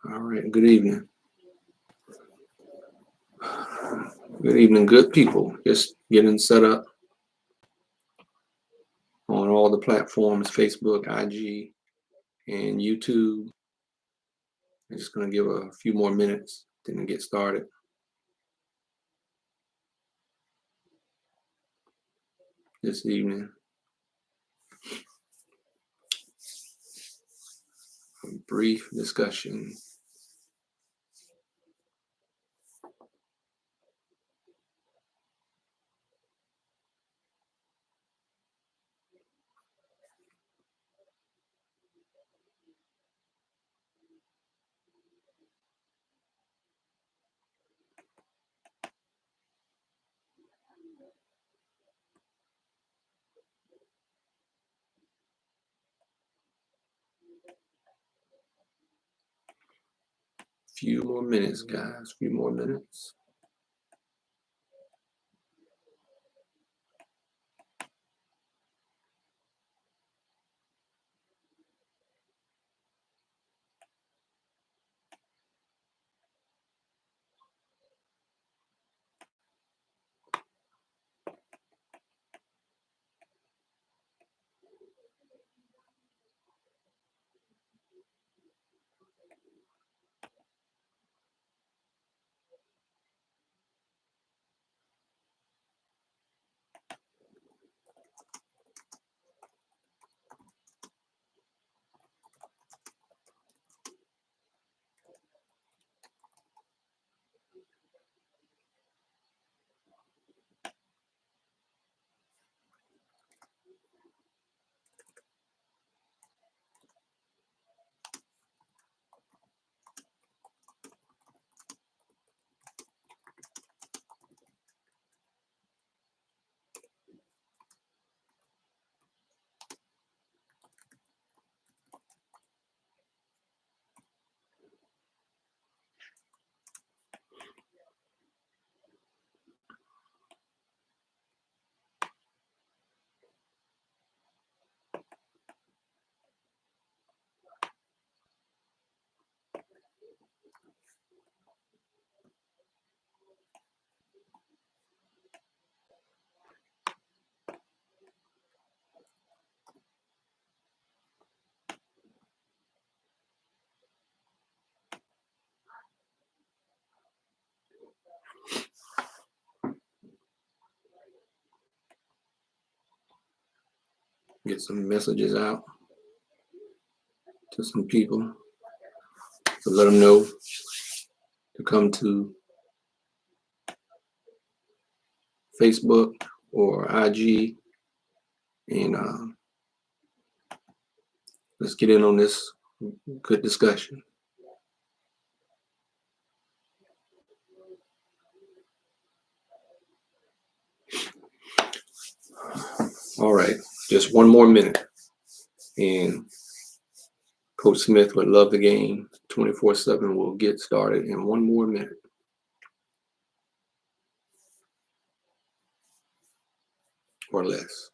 All right, good evening. Good evening, good people. Just getting set up on all the platforms, Facebook, IG, and YouTube. I'm just going to give a few more minutes, then get started. This evening. A brief discussion. Few more minutes, guys. Few more minutes. Get some messages out to some people to let them know to come to Facebook or IG and let's get in on this good discussion. All right, just one more minute. And Coach Smith would love the game 24/7. We'll get started in one more minute or less.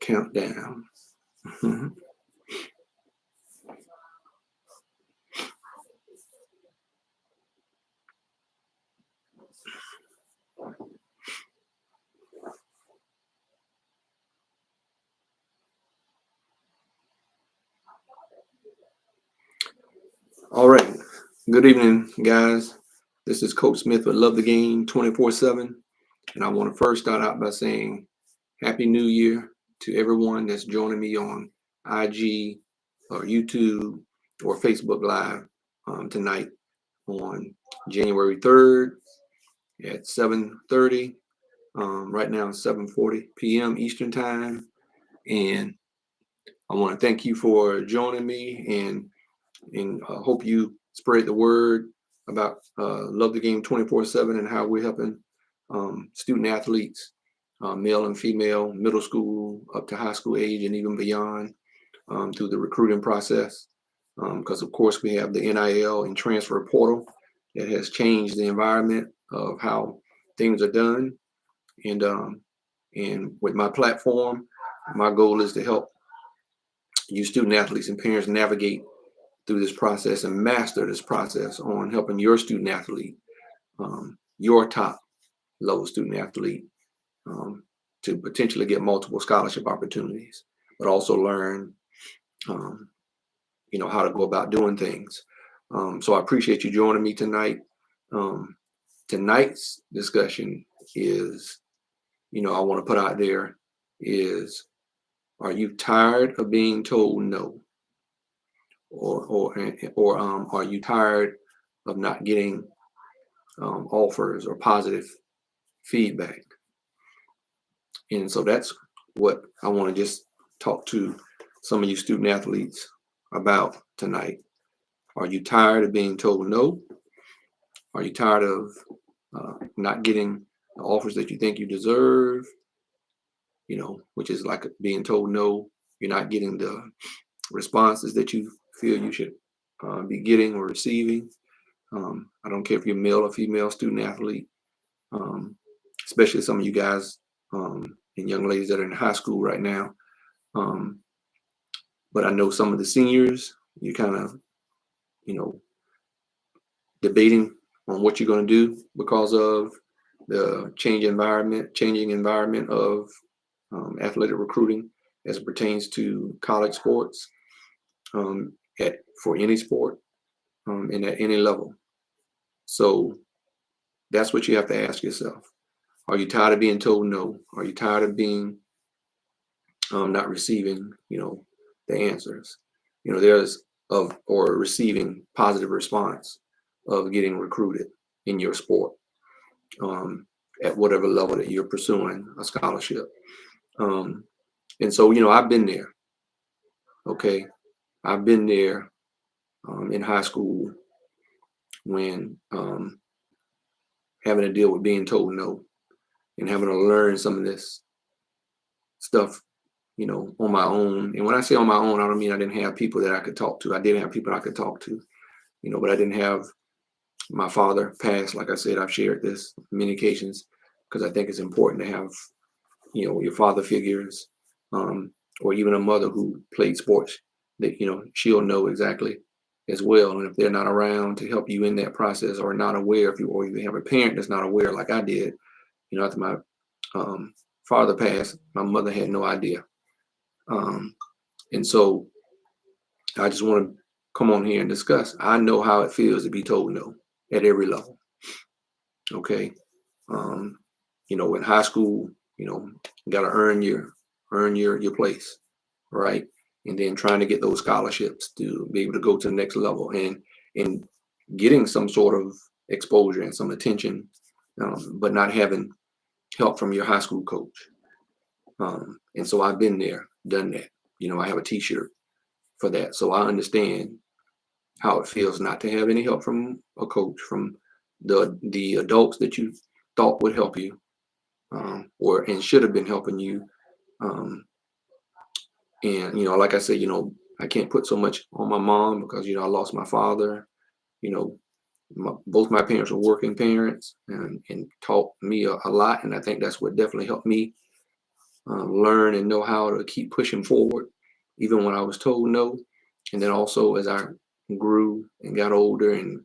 Countdown. All right. Good evening, guys. This is Coach Smith with Love the Game 24/7. And I want to first start out by saying Happy New Year to everyone that's joining me on IG or YouTube or Facebook Live tonight on January 3rd at 7:30. Right now it's 7:40 p.m. Eastern Time. And I want to thank you for joining me and hope you spread the word about Love the Game 24/7 and how we're helping student athletes, male and female, middle school up to high school age and even beyond through the recruiting process. because of course we have the NIL and transfer portal that has changed the environment of how things are done. And with my platform, my goal is to help you student athletes and parents navigate through this process and master this process on helping your student athlete, your top level student athlete, to potentially get multiple scholarship opportunities, but also learn, um, how to go about doing things. So I appreciate you joining me tonight. Um, Tonight's discussion is, I want to put out there is, are you tired of being told no? Or are you tired of not getting offers or positive feedback? And so that's what I want to just talk to some of you student athletes about tonight. Are you tired of being told no? Are you tired of not getting the offers that you think you deserve? Which is like being told no. You're not getting the responses that you feel you should be getting or receiving. I don't care if you're male or female student athlete, especially some of you guys and young ladies that are in high school right now. But I know some of the seniors, you kind of, debating on what you're going to do because of the changing environment of athletic recruiting as it pertains to college sports, for any sport, and at any level. So that's what you have to ask yourself. Are you tired of being told no? Are you tired of being not receiving, the answers? Or receiving positive response of getting recruited in your sport, at whatever level that you're pursuing a scholarship. And so, I've been there. Okay. I've been there in high school when having to deal with being told no and having to learn some of this stuff, on my own. And when I say on my own, I don't mean I didn't have people that I could talk to. I did have people I could talk to, but I didn't have my father passed. Like I said, I've shared this many occasions because I think it's important to have, your father figures, or even a mother who played sports that, she'll know exactly as well. And if they're not around to help you in that process or not aware, or you have a parent that's not aware, like I did, after my father passed, my mother had no idea. And so I just want to come on here and discuss. I know how it feels to be told no at every level. Okay. In high school, got to earn your place, right? And then trying to get those scholarships to be able to go to the next level and getting some sort of exposure and some attention, but not having help from your high school coach. And so I've been there, done that. I have a T-shirt for that, so I understand how it feels not to have any help from a coach, from the adults that you thought would help you, and should have been helping you. And like I said, I can't put so much on my mom because I lost my father. Both my parents were working parents and taught me a lot, and I think that's what definitely helped me learn and know how to keep pushing forward, even when I was told no. And then also as I grew and got older and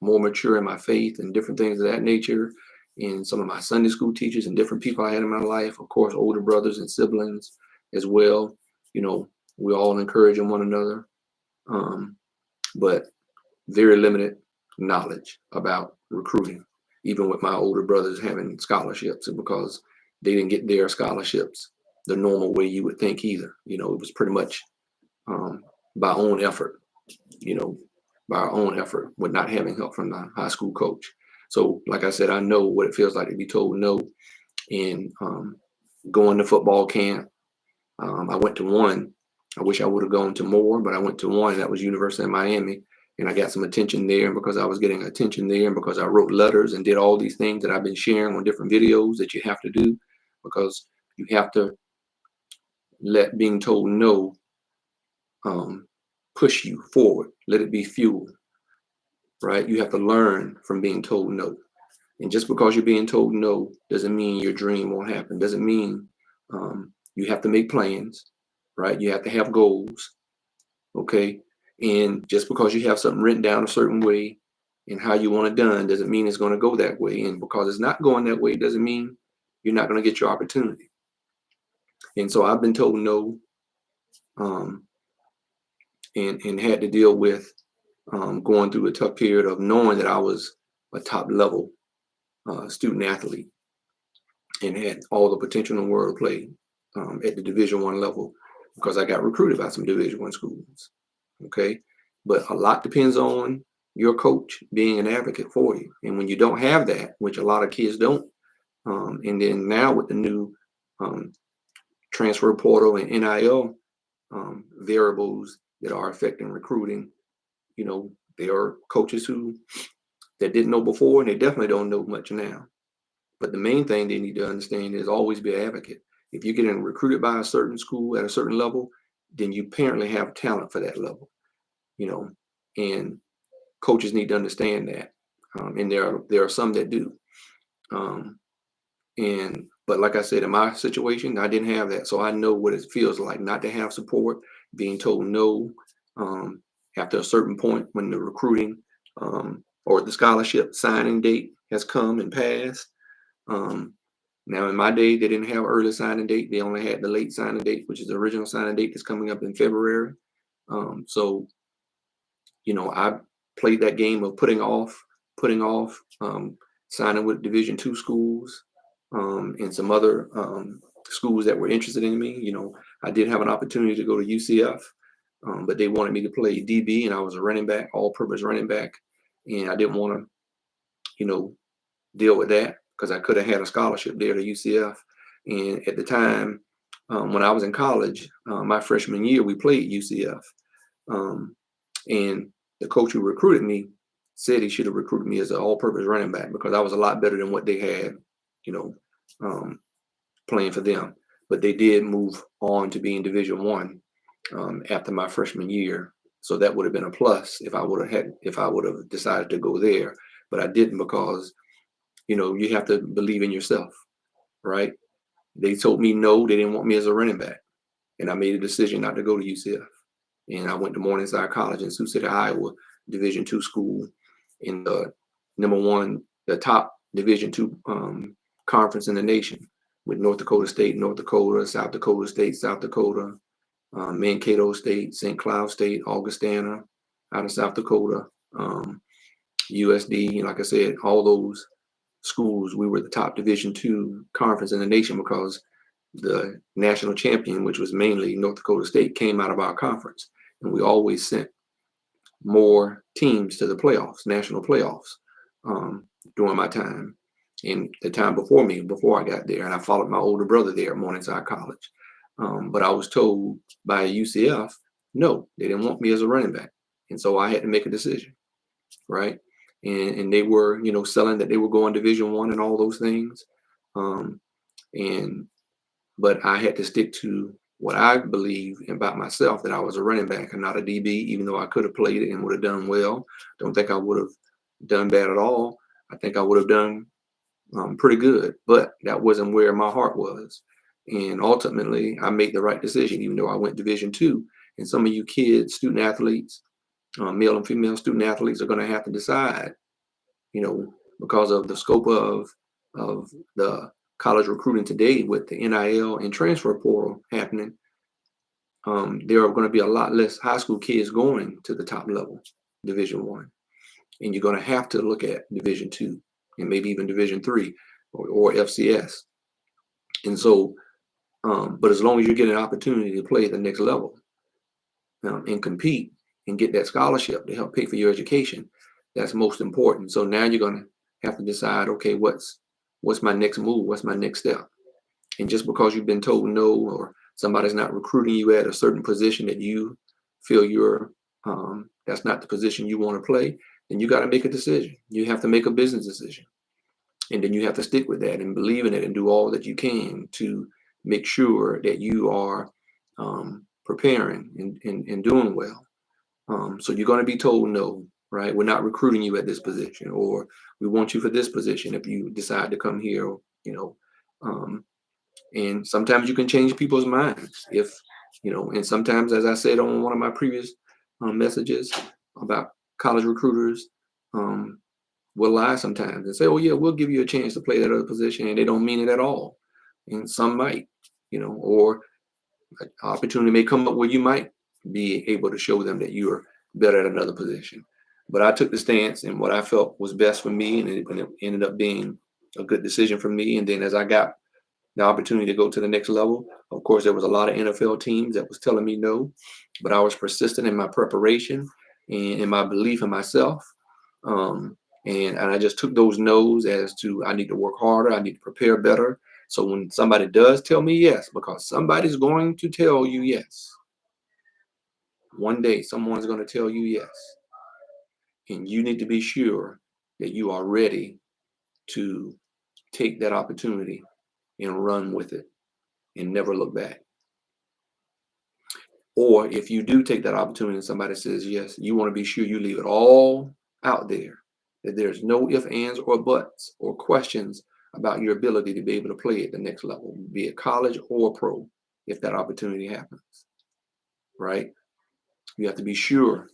more mature in my faith and different things of that nature, and some of my Sunday school teachers and different people I had in my life, of course, older brothers and siblings as well. We all encouraging one another, but very limited knowledge about recruiting, even with my older brothers having scholarships, because they didn't get their scholarships the normal way you would think either. It was pretty much by own effort, by our own effort with not having help from the high school coach. So like I said, I know what it feels like to be told no. And going to football camp, I went to one. I wish I would have gone to more, but I went to one that was University of Miami, and I got some attention there. And because I was getting attention there, and because I wrote letters and did all these things that I've been sharing on different videos that you have to do, because you have to let being told no push you forward. Let it be fuel, right? You have to learn from being told no. And just because you're being told no doesn't mean your dream won't happen. Doesn't mean you have to make plans, right? You have to have goals, okay? And just because you have something written down a certain way and how you want it done doesn't mean it's going to go that way. And because it's not going that way doesn't mean you're not going to get your opportunity. And so I've been told no, um, and had to deal with going through a tough period of knowing that I was a top level student athlete and had all the potential in the world to play at the Division I level because I got recruited by some Division I schools. Okay, but a lot depends on your coach being an advocate for you, and when you don't have that, which a lot of kids don't, and then now with the new transfer portal and NIL variables that are affecting recruiting, you know, there are coaches that didn't know before, and they definitely don't know much now. But the main thing they need to understand is always be an advocate. If you're getting recruited by a certain school at a certain level, then you apparently have talent for that level, you know, and coaches need to understand that. And there are some that do. Um, but like I said, in my situation, I didn't have that. So I know what it feels like not to have support, being told no after a certain point when the recruiting or the scholarship signing date has come and passed. Now, in my day, they didn't have early signing date. They only had the late signing date, which is the original signing date that's coming up in February. So, you know, I played that game of putting off signing with Division II schools and some other schools that were interested in me. You know, I did have an opportunity to go to UCF, but they wanted me to play DB, and I was a running back, all-purpose running back, and I didn't want to, you know, deal with that because I could have had a scholarship there to UCF. And at the time, when I was in college, my freshman year, we played UCF. And the coach who recruited me said he should have recruited me as an all-purpose running back because I was a lot better than what they had, you know, playing for them. But they did move on to be in Division I after my freshman year. So that would have been a plus if I would have decided to go there. But I didn't because, you know, you have to believe in yourself, right? They told me no, they didn't want me as a running back. And I made a decision not to go to UCF. And I went to Morningside College in Sioux City, Iowa, Division II school in the the top Division II conference in the nation with North Dakota State, North Dakota, South Dakota State, South Dakota, Mankato State, St. Cloud State, Augustana out of South Dakota, USD. Like I said, all those schools, we were the top Division II conference in the nation because the national champion, which was mainly North Dakota State, came out of our conference. And we always sent more teams to the playoffs, national playoffs, during my time. And the time before me, before I got there, and I followed my older brother there at Morningside College. But I was told by UCF, no, they didn't want me as a running back. And so I had to make a decision, right? And they were, you know, selling that they were going Division I and all those things. But I had to stick to what I believe about myself, that I was a running back and not a DB, even though I could have played it and would have done well. Don't think I would have done bad at all. I think I would have done pretty good, but that wasn't where my heart was. And ultimately, I made the right decision, even though I went Division II. And some of you kids, student athletes, male and female student athletes, are going to have to decide, you know, because of the scope of the college recruiting today with the NIL and transfer portal happening. There are going to be a lot less high school kids going to the top level, Division I, and you're going to have to look at Division II and maybe even Division III or FCS. And so, but as long as you get an opportunity to play at the next level and compete and get that scholarship to help pay for your education, that's most important. So now you're going to have to decide, okay, what's my next move? What's my next step? And just because you've been told no, or somebody's not recruiting you at a certain position that you feel that's not the position you want to play, then you got to make a decision. You have to make a business decision. And then you have to stick with that and believe in it and do all that you can to make sure that you are preparing and doing well. So you're going to be told no, right? We're not recruiting you at this position, or we want you for this position if you decide to come here, you know. Um, and sometimes you can change people's minds if, and sometimes, as I said on one of my previous messages about college recruiters, will lie sometimes and say, oh, yeah, we'll give you a chance to play that other position. And they don't mean it at all. And some might, or an opportunity may come up where you might be able to show them that you are better at another position. But I took the stance and what I felt was best for me, and it ended up being a good decision for me. And then as I got the opportunity to go to the next level, of course, there was a lot of NFL teams that was telling me no, but I was persistent in my preparation and in my belief in myself. Um, and I just took those no's as to I need to work harder, I need to prepare better. So when somebody does tell me yes, because somebody's going to tell you yes, one day someone's going to tell you yes, and you need to be sure that you are ready to take that opportunity and run with it and never look back. Or if you do take that opportunity and somebody says yes, you want to be sure you leave it all out there, that there's no ifs, ands, or buts or questions about your ability to be able to play at the next level, be it college or pro, if that opportunity happens, right? You have to be sure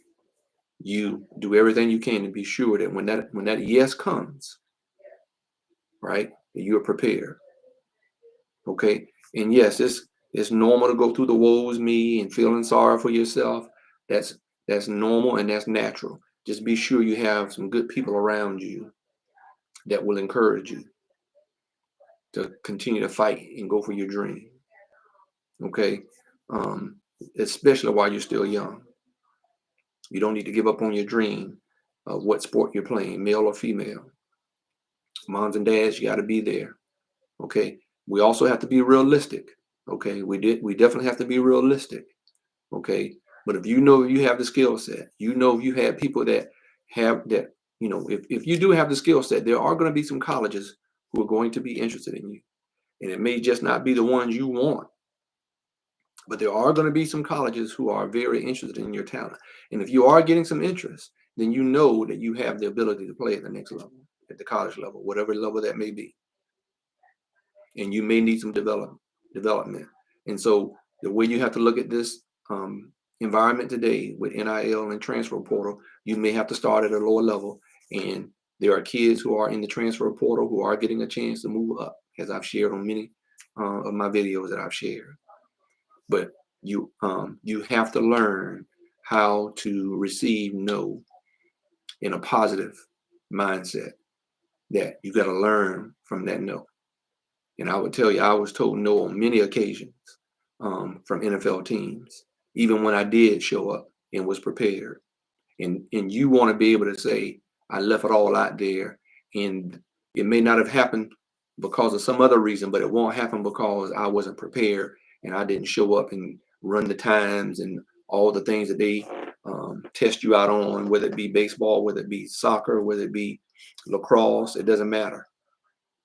you do everything you can to be sure that when that yes comes, right, that you're prepared. Okay. And yes, it's normal to go through the woes me and feeling sorry for yourself. That's normal and that's natural. Just be sure you have some good people around you that will encourage you to continue to fight and go for your dream. Okay. Um, Especially while you're still young. You don't need to give up on your dream of what sport you're playing, male or female. Moms and dads, you got to be there. Okay. We also have to be realistic. Okay. We definitely have to be realistic. Okay. But if you have the skill set, if you have people that have that, if you do have the skill set, there are going to be some colleges who are going to be interested in you. And it may just not be the ones you want, but there are going to be some colleges who are very interested in your talent. And if you are getting some interest, then you know that you have the ability to play at the next level, at the college level, whatever level that may be. And you may need some development. And so the way you have to look at this environment today with NIL and transfer portal, you may have to start at a lower level. And there are kids who are in the transfer portal who are getting a chance to move up, as I've shared on many of my videos that I've shared. But you have to learn how to receive no in a positive mindset. That you got to learn from that no. And I would tell you, I was told no on many occasions from NFL teams, even when I did show up and was prepared. And you want to be able to say, I left it all out there, and it may not have happened because of some other reason, but it won't happen because I wasn't prepared and I didn't show up and run the times and all the things that they test you out on, whether it be baseball, whether it be soccer, whether it be lacrosse, it doesn't matter.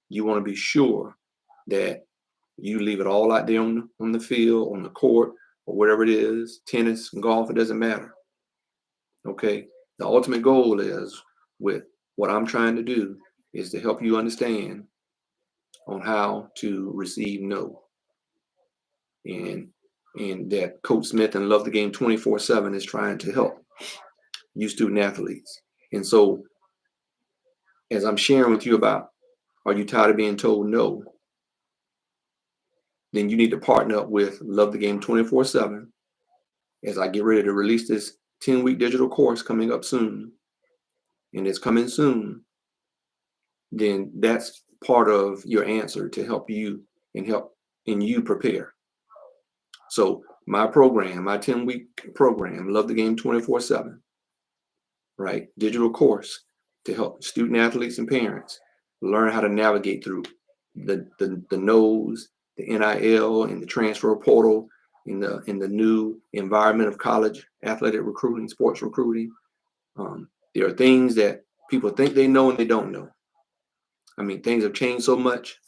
You want to be sure that you leave it all out there on the field, on the court, or whatever it is, tennis, golf, it doesn't matter. Okay. The ultimate goal is with what I'm trying to do is to help you understand on how to receive no. And that Coach Smith and Love the Game 24/7 is trying to help you student athletes. And so as I'm sharing with you about, are you tired of being told no? Then you need to partner up with Love the Game 24/7 as I get ready to release this 10-week digital course coming up soon. And it's coming soon. Then that's part of your answer to help you and you prepare. So my program, my 10-week program, Love the Game 24/7, right? Digital course to help student athletes and parents learn how to navigate through the no's, the NIL and the transfer portal in the new environment of college athletic recruiting, sports recruiting. There are things that people think they know and they don't know. I mean, things have changed so much,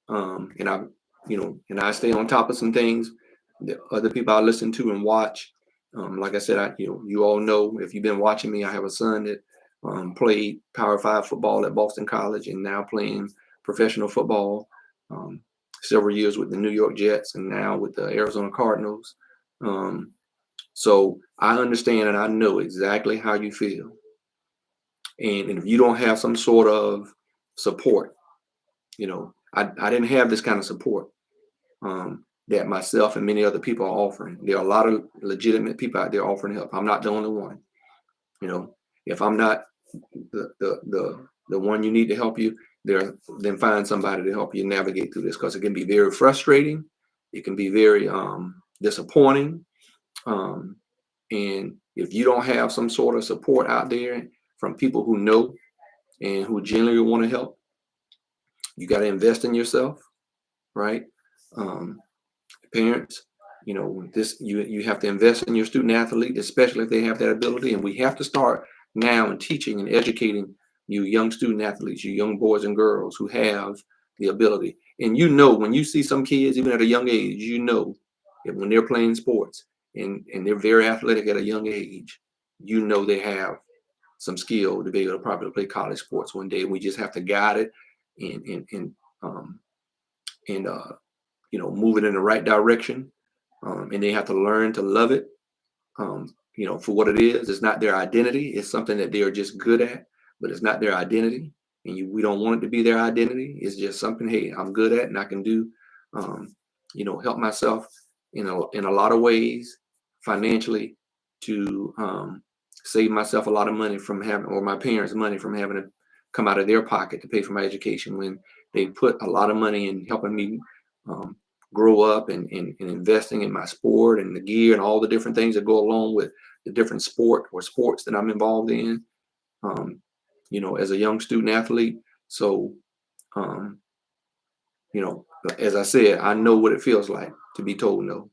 and I stay on top of some things that other people I listen to and watch. Like I said, you all know, if you've been watching me, I have a son that played Power Five football at Boston College and now playing professional football. Um, Several years with the New York Jets and now with the Arizona Cardinals. Um, so I understand and I know exactly how you feel. And if you don't have some sort of support, I didn't have this kind of support that myself and many other people are offering. There are a lot of legitimate people out there offering help. I'm not the only one. You know, if I'm not the one you need to help you, then find somebody to help you navigate through this, because it can be very frustrating. It can be very disappointing. Um, and if you don't have some sort of support out there from people who know and who genuinely want to help, you got to invest in yourself, right? Um, Parents, you have to invest in your student athlete, especially if they have that ability. And we have to start now in teaching and educating you young student athletes, you young boys and girls who have the ability. And when you see some kids, even at a young age, that when they're playing sports and they're very athletic at a young age, they have some skill to be able to probably play college sports one day. We just have to guide it and um, and move it in the right direction. And they have to learn to love it, for what it is. It's not their identity. It's something that they are just good at, but it's not their identity. And we don't want it to be their identity. It's just something, hey, I'm good at and I can do, help myself in a lot of ways financially to save myself a lot of money from having, or my parents' money from having to come out of their pocket to pay for my education, when they put a lot of money in helping me um, grow up and investing in my sport and the gear and all the different things that go along with the different sports that I'm involved in, um, as a young student athlete. So, um, as I said, I know what it feels like to be told no,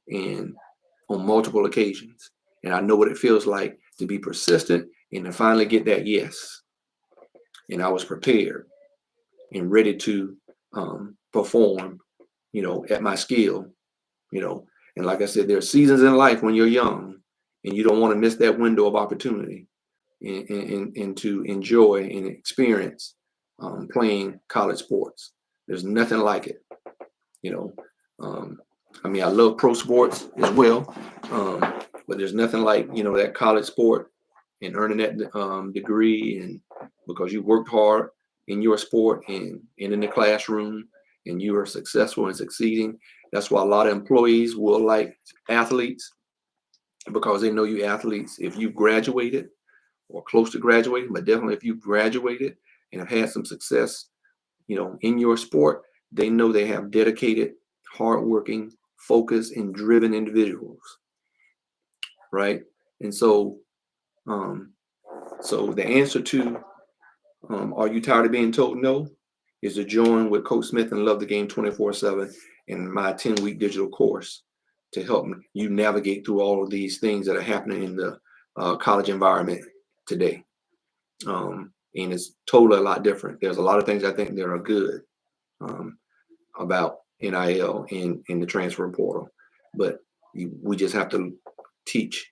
and on multiple occasions. And I know what it feels like to be persistent and to finally get that yes. And I was prepared and ready to perform, at my skill, you know. And like I said, there are seasons in life when you're young and you don't want to miss that window of opportunity and to enjoy and experience playing college sports. There's nothing like it, you know. Um, I mean, I love pro sports as well, um, but there's nothing like, that college sport and earning that degree, and because you worked hard in your sport and in the classroom and you are successful and succeeding. That's why a lot of employees will like athletes, because they know you athletes, if you graduated or close to graduating, but definitely if you graduated and have had some success, in your sport, they know they have dedicated, hardworking, focused, and driven individuals, right? And um, so the answer to are you tired of being told no, is to join with Coach Smith and Love the Game 24/7 in my 10-week digital course to help you navigate through all of these things that are happening in the college environment today. And it's totally a lot different. There's a lot of things I think that are good um, about NIL and in the transfer portal, but we just have to teach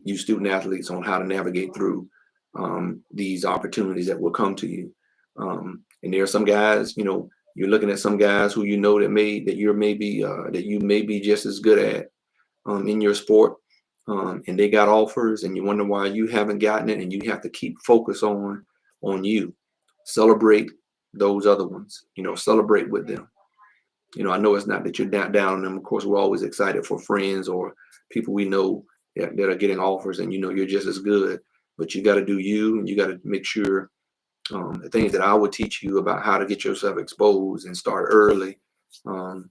you student athletes on how to navigate through these opportunities that will come to you. And there are some guys, you're looking at some guys who that you may be just as good at in your sport, and they got offers, and you wonder why you haven't gotten it, and you have to keep focus on you. Celebrate those other ones, celebrate with them. I know it's not that you're down on them. Of course, we're always excited for friends or people we know that are getting offers, and you're just as good. But you got to do you, and you got to make sure the things that I would teach you about how to get yourself exposed and start early, um,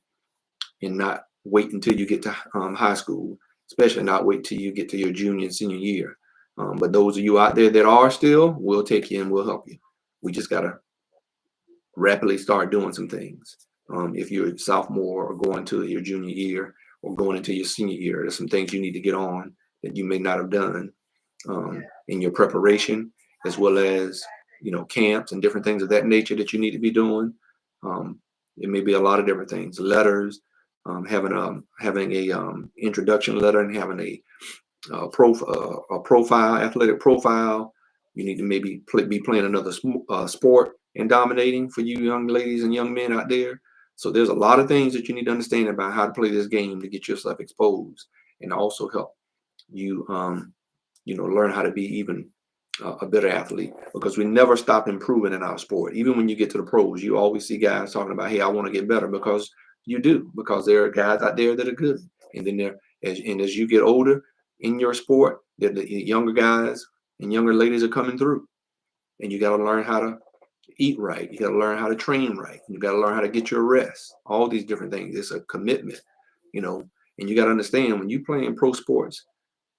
and not wait until you get to high school, especially not wait till you get to your junior and senior year. But those of you out there that are still, we'll take you and we'll help you. We just got to rapidly start doing some things. If you're a sophomore or going to your junior year or going into your senior year, there's some things you need to get on that you may not have done in your preparation, as well as camps and different things of that nature that you need to be doing. It may be a lot of different things, letters, having a introduction letter, and having a profile, athletic profile. You need to maybe be playing another sport and dominating for you young ladies and young men out there. So there's a lot of things that you need to understand about how to play this game to get yourself exposed and also help you, learn how to be even a better athlete, because we never stop improving in our sport. Even when you get to the pros, you always see guys talking about, hey, I want to get better, because you do, because there are guys out there that are good. And then as you get older in your sport, the younger guys and younger ladies are coming through. And you got to learn how to eat right. You got to learn how to train right. You got to learn how to get your rest. All these different things. It's a commitment, and you got to understand when you play in pro sports,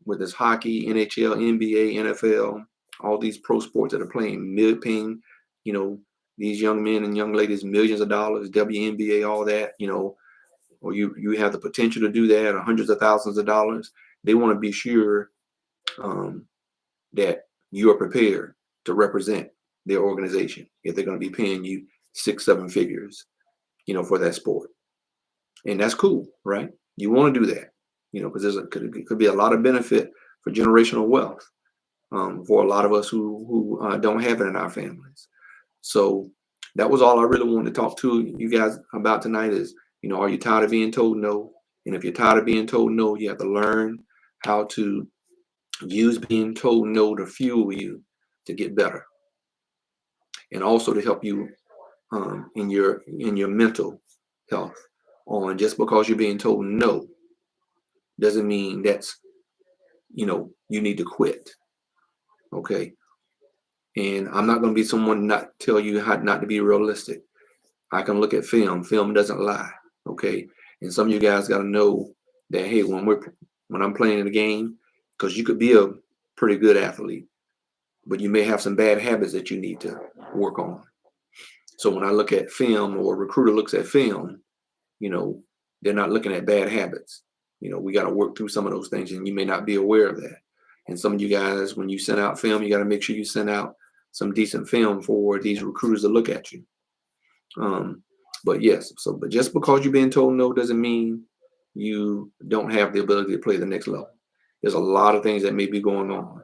whether it's hockey, NHL, NBA, NFL, all these pro sports that are paying, these young men and young ladies millions of dollars, WNBA, all that, or you have the potential to do that, or hundreds of thousands of dollars. They want to be sure that you are prepared to represent their organization if they're going to be paying you 6-7 figures, for that sport. And that's cool, right? You want to do that, because could be a lot of benefit for generational wealth for a lot of us who don't have it in our families. So that was all I really wanted to talk to you guys about tonight is, are you tired of being told no? And if you're tired of being told no, you have to learn how to use being told no to fuel you to get better, and also to help you in your mental health. On just because you're being told no doesn't mean that's you need to quit. Okay. And I'm not going to be someone not tell you how not to be realistic. I can look at film. Film doesn't lie. Okay. And some of you guys got to know that, hey, when I'm playing in a game, because you could be a pretty good athlete, but you may have some bad habits that you need to work on. So when I look at film, or a recruiter looks at film, they're not looking at bad habits. We got to work through some of those things, and you may not be aware of that. And some of you guys, when you send out film, you got to make sure you send out some decent film for these recruiters to look at you. But yes, but just because you're being told no doesn't mean you don't have the ability to play the next level. There's a lot of things that may be going on.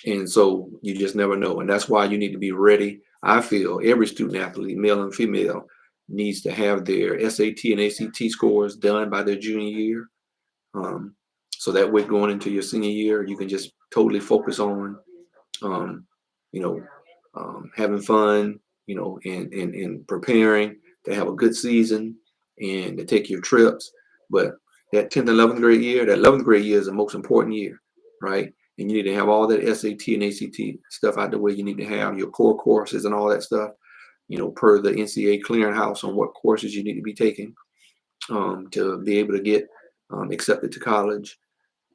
And so you just never know. And that's why you need to be ready. I feel every student athlete, male and female, needs to have their SAT and ACT scores done by their junior year. So that way going into your senior year, you can just totally focus on, having fun, and preparing to have a good season and to take your trips. But that 10th and 11th grade year, that 11th grade year is the most important year, right? And you need to have all that SAT and ACT stuff out the way. You need to have your core courses and all that stuff, per the NCAA clearinghouse on what courses you need to be taking to be able to get accepted to college.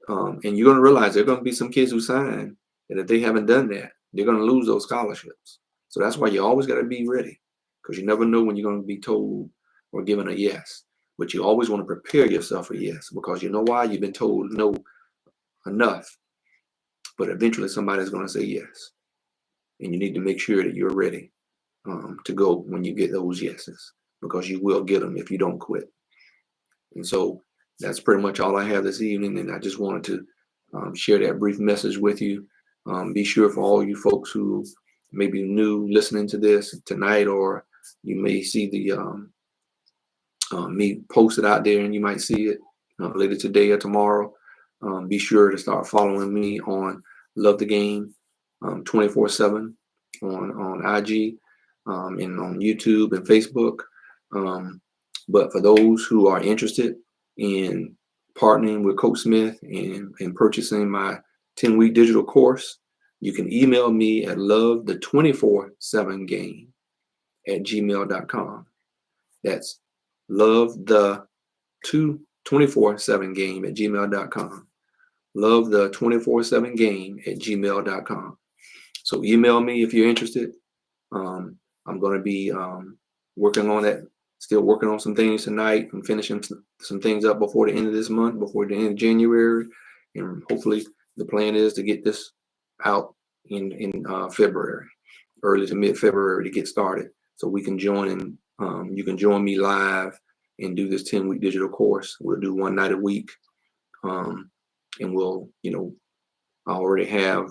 And you're going to realize there are going to be some kids who sign, and if they haven't done that, they're going to lose those scholarships. So that's why you always got to be ready, because you never know when you're going to be told or given a yes. But you always want to prepare yourself for yes, because you know why? You've been told no enough. But eventually somebody's going to say yes. And you need to make sure that you're ready to go when you get those yeses, because you will get them if you don't quit. And so that's pretty much all I have this evening. And I just wanted to share that brief message with you. Be sure for all you folks who may be new listening to this tonight, or you may see the me posted out there and you might see it later today or tomorrow. Be sure to start following me on Love the Game 24/7 on IG and on YouTube and Facebook. But for those who are interested in partnering with Coach Smith and purchasing my 10-week digital course, you can email me at lovethe247game@gmail.com. That's lovethe247game@gmail.com. Lovethe247game@gmail.com. So email me if you're interested. I'm going to be working on that. Still working on some things tonight. I'm finishing some things up before the end of this month, before the end of January, and hopefully the plan is to get this out in February, early to mid-February, to get started, so we can join and you can join me live and do this 10-week digital course. We'll do one night a week, and we'll, I already have,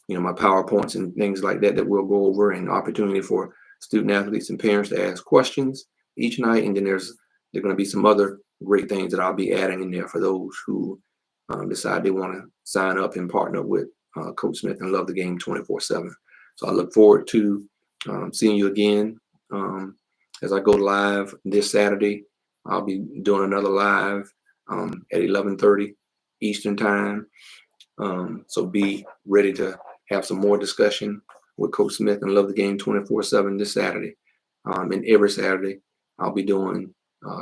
my PowerPoints and things like that that we'll go over, and opportunity for student athletes and parents to ask questions each night. And then there's going to be some other great things that I'll be adding in there for those who decide they want to sign up and partner with Coach Smith and Love the Game 24/7. So I look forward to seeing you again as I go live this Saturday. I'll be doing another live at 11:30 Eastern time. So be ready to have some more discussion with Coach Smith and Love the Game 24/7 this Saturday. And every Saturday, I'll be doing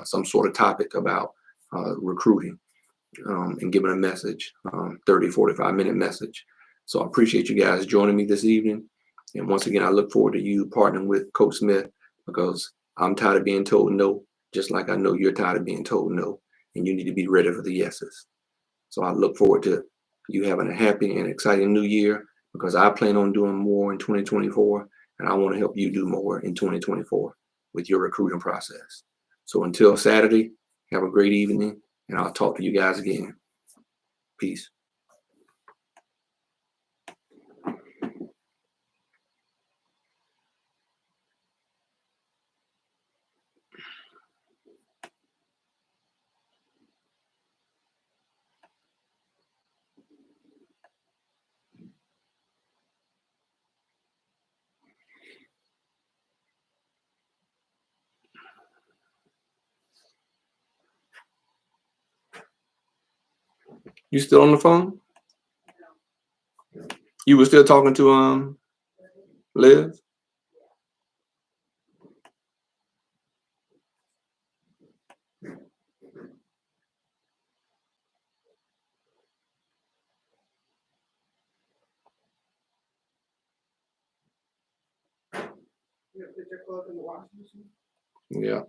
some sort of topic about recruiting and giving a message, 30, 45-minute message. So I appreciate you guys joining me this evening. And once again, I look forward to you partnering with Coach Smith, because I'm tired of being told no, just like I know you're tired of being told no, and you need to be ready for the yeses. So I look forward to you having a happy and exciting new year, because I plan on doing more in 2024, and I want to help you do more in 2024 with your recruiting process. So until Saturday, have a great evening, and I'll talk to you guys again. Peace. You still on the phone? You were still talking to Liz? Yeah.